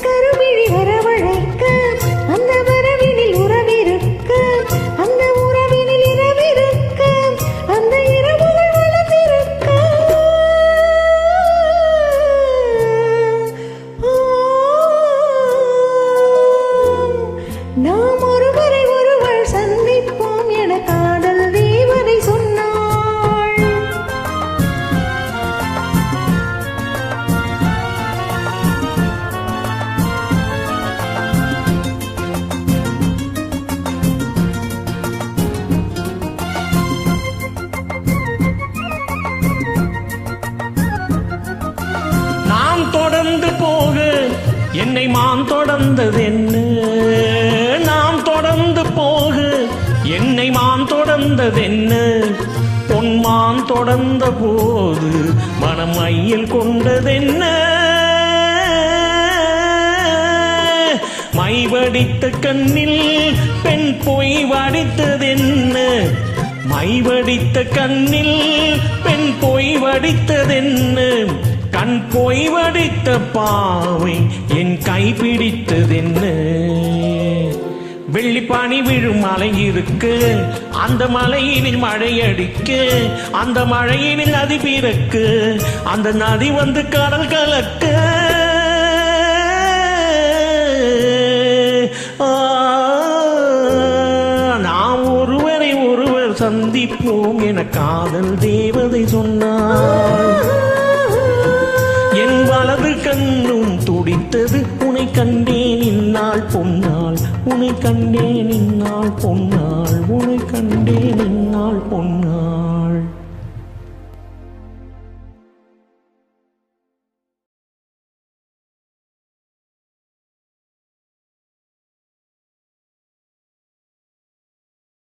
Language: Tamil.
கருவிழி வரவழைக்க அந்த வரவினில் உறவிருக்க அந்த உறவினில் இரவிருக்க அந்த இரவுகள் வளர்ந்திருக்க நாம் ஒருவரை ஒருவர் சந்திப்போம் என காதல் தேவதை சொன்னாள். நாம் தொடர்ந்து போக என்னை மான் தொடர்ந்ததென்ன, நாம் தொடர்ந்து போக என்னை மான் தொடர்ந்ததென்ன, பொன்மான் தொடர்ந்த போது மனம் மையில் கொண்டதென்ன, மை வடித்த கண்ணில் பெண் பொய் வடித்ததென்ன, மை வடித்த கண்ணில் பெண் பொய் வடித்ததென்ன, கண் பொய் வடித்த பாவை என் கை பிடித்ததென்ன, வெள்ளிப்பானி விழும் மலை இருக்கு அந்த மலையினில் மழை அடிக்க அந்த மழையினில் நதி பிறக்கு அந்த நதி வந்து கடல் கலக்க நாம் ஒருவரை ஒருவர் சந்திப்போம் என காதல் தேவதை சொன்னார். என் வலது கண்ணும் துடித்தது உனை கண்டேன் இந்நாள் பொன்னாள், உனை கண்டேன் இந்நாள் பொன்னாள், உனை கண்டேன் இந்நாள் பொன்னாள்.